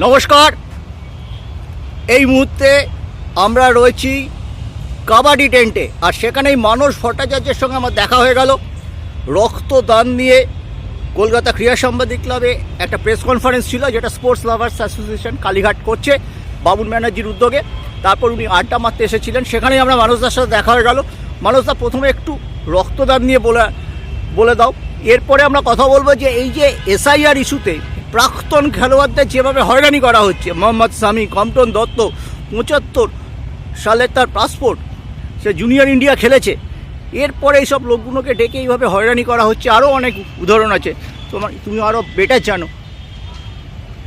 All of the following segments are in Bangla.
নমস্কার। এই মুহূর্তে আমরা রয়েছি কাবাডি টেন্টে, আর সেখানেই মানস ভট্টাচার্যের সঙ্গে আমার দেখা হয়ে গেল। রক্তদান নিয়ে কলকাতা ক্রীড়া সাংবাদিক ক্লাবে একটা প্রেস কনফারেন্স ছিল, যেটা স্পোর্টস লাভার্স অ্যাসোসিয়েশন কালীঘাট করছে বাবুল ব্যানার্জির উদ্যোগে। তারপর উনি আড্ডা মারতে এসেছিলেন, সেখানেই আমরা মানসদার সাথে দেখা হয়ে গেল। মানসদা, প্রথমে একটু রক্তদান নিয়ে বলে দাও, এরপরে আমরা কথা বলবো যে এই যে এসআইআর ইস্যুতে প্রাক্তন খেলোয়াড়দের যেভাবে হয়রানি করা হচ্ছে, মোহাম্মদ সামি, কম্পটন দত্ত, 75 সালে তার পাসপোর্ট, সে জুনিয়র ইন্ডিয়া খেলেছে, এরপরে এইসব লোকগুলোকে ডেকে এইভাবে হয়রানি করা হচ্ছে। আরও অনেক উদাহরণ আছে, তুমি আরও বেটার জানো,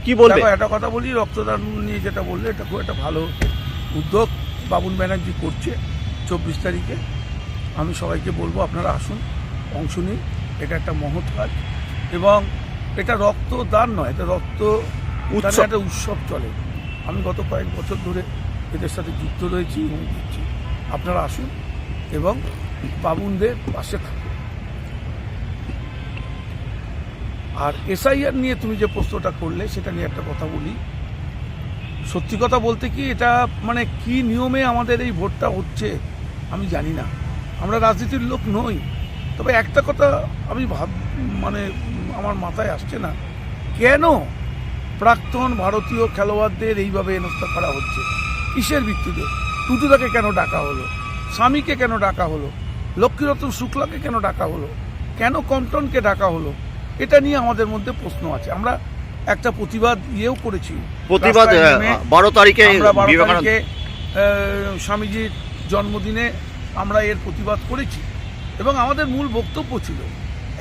কি বলবে? একটা কথা বলি, রক্তদান নিয়ে যেটা বললে, এটা খুব একটা ভালো উদ্যোগ বাবুল ব্যানার্জি করছে 24 তারিখে। আমি সবাইকে বলবো আপনারা আসুন, অংশ নিন, এটা একটা মহৎ কাজ। এবং এটা রক্তদান নয়, এটা একটা উৎসব চলে। আমি গত কয়েক বছর ধরে এদের সাথে যুক্ত রয়েছি এবং দিচ্ছি। আপনারা আসুন এবং বাবুনদের পাশে থাকুন। আর এসআইআর নিয়ে তুমি যে প্রশ্নটা করলে, সেটা নিয়ে একটা কথা বলি। সত্যি কথা বলতে কি, এটা মানে কি নিয়মে আমাদের এই ভোটটা হচ্ছে আমি জানি না, আমরা রাজনীতির লোক নই। তবে একটা কথা আমি আমার মাথায় আসছে না, কেন প্রাক্তন ভারতীয় খেলোয়াড়দের এইভাবে হেনস্থা করা হচ্ছে? কিসের ভিত্তিতে? টুটুদাকে কেন ডাকা হলো? স্বামীকে কেন ডাকা হলো? লক্ষ্মীরতন শুক্লাকে কেন ডাকা হলো? কেন কম্পটনকে ডাকা হলো? এটা নিয়ে আমাদের মধ্যে প্রশ্ন আছে। আমরা একটা প্রতিবাদ করেছি, 12 তারিখে স্বামীজির জন্মদিনে আমরা এর প্রতিবাদ করেছি। এবং আমাদের মূল বক্তব্য ছিল,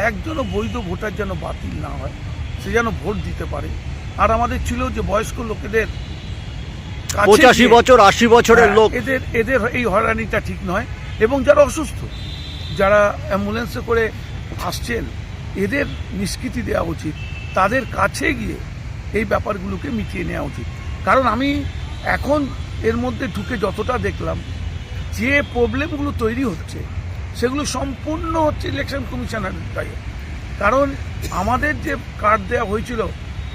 একজনও বৈধ ভোটার যেন বাতিল না হয়, সে যেন ভোট দিতে পারে। আর আমাদের ছিল যে বয়স্ক লোকেদের 85 বছর 80 বছরের লোক, এদের এই হয়রানিটা ঠিক নয়। এবং যারা অসুস্থ, যারা অ্যাম্বুলেন্সে করে আসছেন, এদের নিষ্কৃতি দেওয়া উচিত, তাদের কাছে গিয়ে এই ব্যাপারগুলোকে মিটিয়ে নেওয়া উচিত। কারণ আমি এখন এর মধ্যে ঢুকে যতটা দেখলাম, যে প্রবলেমগুলো তৈরি হচ্ছে সেগুলো সম্পূর্ণ হচ্ছে ইলেকশন কমিশনের দায়ী। কারণ আমাদের যে কার্ড দেওয়া হয়েছিল,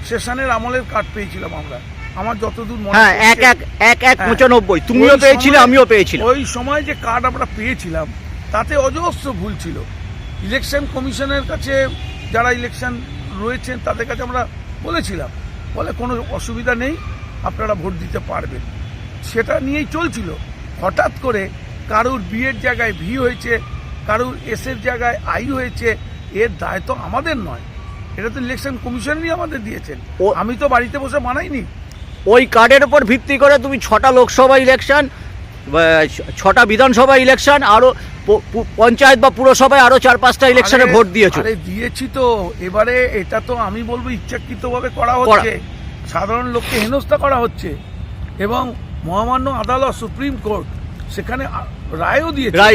সেশনের আমলের কার্ড পেয়েছিলাম আমরা, আমার যতদূর মনে হয় 1195, তুমিও পেয়েছিলে, আমিও পেয়েছিলাম। ওই সময় যে কার্ড আমরা পেয়েছিলাম, তাতে অজস্র ভুল ছিল। ইলেকশন কমিশনের কাছে যারা ইলেকশন রয়েছেন, তাদের কাছে আমরা বলেছিলাম, বলে কোনো অসুবিধা নেই, আপনারা ভোট দিতে পারবেন। সেটা নিয়েই চলছিল। হঠাৎ করে কারুর বিয়ের জায়গায় ভি হয়েছে, কারুর এসের জায়গায় আই হয়েছে, এর দায় তো আমাদের নয়, এটা তো ইলেকশন কমিশনই আমাদের দিয়েছেন। আমি তো বাড়িতে বসে বানাইনি। ওই কার্ডের উপর ভিত্তি করে তুমি 6টা লোকসভা ইলেকশন, 6টা বিধানসভা ইলেকশন, আরো পঞ্চায়েত বা পুরসভায় আরো 4-5টা ইলেকশনে ভোট দিয়েছো। দিয়েছি তো। এবারে এটা তো আমি বলবো ইচ্ছাকৃতভাবে করা হচ্ছে, সাধারণ লোককে হেনস্থা করা হচ্ছে। এবং মহামান্য আদালত, সুপ্রিম কোর্ট, সেখানে রায়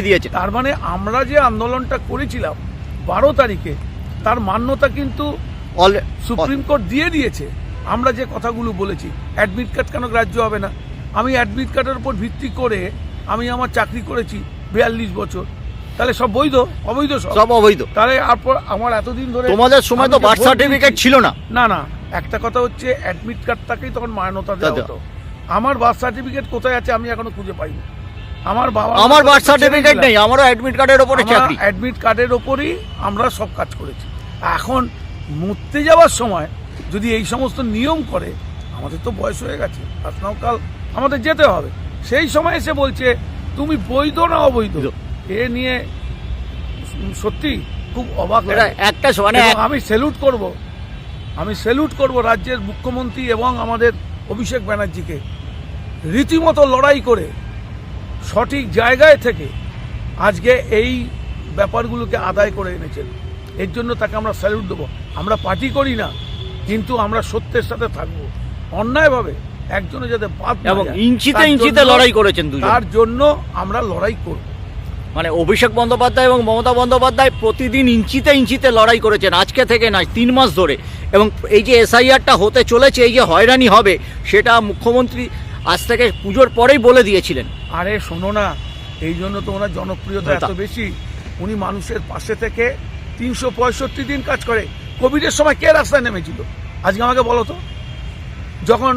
দিয়েছে। তার মানে আমরা যে আন্দোলনটা করেছিলাম 12 তারিখে, তার মান্যতা কিন্তু সুপ্রিম কোর্ট দিয়ে দিয়েছে। আমরা যে কথাগুলো বলেছি, অ্যাডমিট কার্ড কেন গ্রাহ্য হবে না? আমি অ্যাডমিট কার্ডের উপর ভিত্তি করে আমি আমার চাকরি করেছি 42 বছর, তাহলে সব বৈধ? অবৈধ? সব অবৈধ। তাহলে আমার এতদিন ধরে, তোমাদের সময় তো বার্থ সার্টিফিকেট ছিল না। না, একটা কথা হচ্ছে, অ্যাডমিট কার্ডটাকেই তখন মান্যতা দেওয়া হতো। আমার বার্থ সার্টিফিকেট কোথায় আছে আমি এখনো খুঁজে পাইনি। আমার বার্থ সার্টিফিকেট নেই, আমারও অ্যাডমিট কার্ডের উপরে চাকরি। অ্যাডমিট কার্ডের উপরই আমরা সব কাজ করেছি। এখন মরতে যাওয়ার সময় যদি এই সমস্ত নিয়ম করে, আমাদের তো বয়স হয়ে গেছে, কাল আমাদের যেতে হবে, সেই সময় এসে বলছে তুমি বৈধ না অবৈধ। এ নিয়ে সত্যি খুব অবাক একটা। আমি স্যালুট করব রাজ্যের মুখ্যমন্ত্রী এবং আমাদের অভিষেক ব্যানার্জিকে, রীতিমতো লড়াই করে সঠিক জায়গায় থেকে আজকে এই ব্যাপারগুলোকে আদায় করে এনেছেন। এর জন্য তাকে আমরা স্যালুট দেবো। আমরা পার্টি করি না, কিন্তু আমরা সত্যের সাথে থাকবো। অন্যায়ভাবে একজনে যাতে বাদ না এবং ইঞ্চিতে লড়াই করেছেন দুজন, তার জন্য আমরা লড়াই করব। মানে অভিষেক বন্দ্যোপাধ্যায় এবং মমতা বন্দ্যোপাধ্যায় প্রতিদিন ইঞ্চিতে লড়াই করেছেন, আজকে থেকে নয়, 3 মাস ধরে। এবং এই যে এসআইআরটা হতে চলেছে, এই যে হয়রানি হবে, সেটা মুখ্যমন্ত্রী আজ থেকে পুজোর পরেই বলে দিয়েছিলেন। আরে শোনো না, এই জন্য তো ওনার জনপ্রিয়তা এত বেশি। উনি মানুষের পাশে থেকে 365 দিন কাজ করে। কোভিডের সময় কে রাস্তায় নেমেছিল? আজকে আমাকে বলো তো। যখন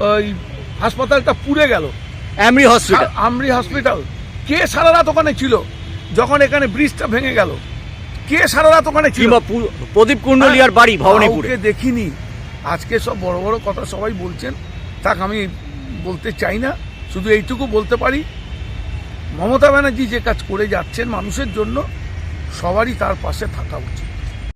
ওই হাসপাতালটা পুড়ে গেল, এমরি হসপিটাল, আমরি হসপিটাল, কে সারা রাত ওখানে ছিল? যখন এখানে ব্রিজটা ভেঙে গেল, কে সারা রাত ওখানে ছিল? কিংবা প্রদীপ কুণ্ডলিয়ার বাড়ি ভবানীপুরে। কাউকে দেখিনি। আজকে সব বড় বড় কথা সবাই বলছেন, তাক আমি বলতে চাই না, শুধু এইটুকু বলতে পারি, মমতা ব্যানার্জি যে কাজ করে যাচ্ছেন মানুষের জন্য, সবারই তার পাশে থাকা উচিত।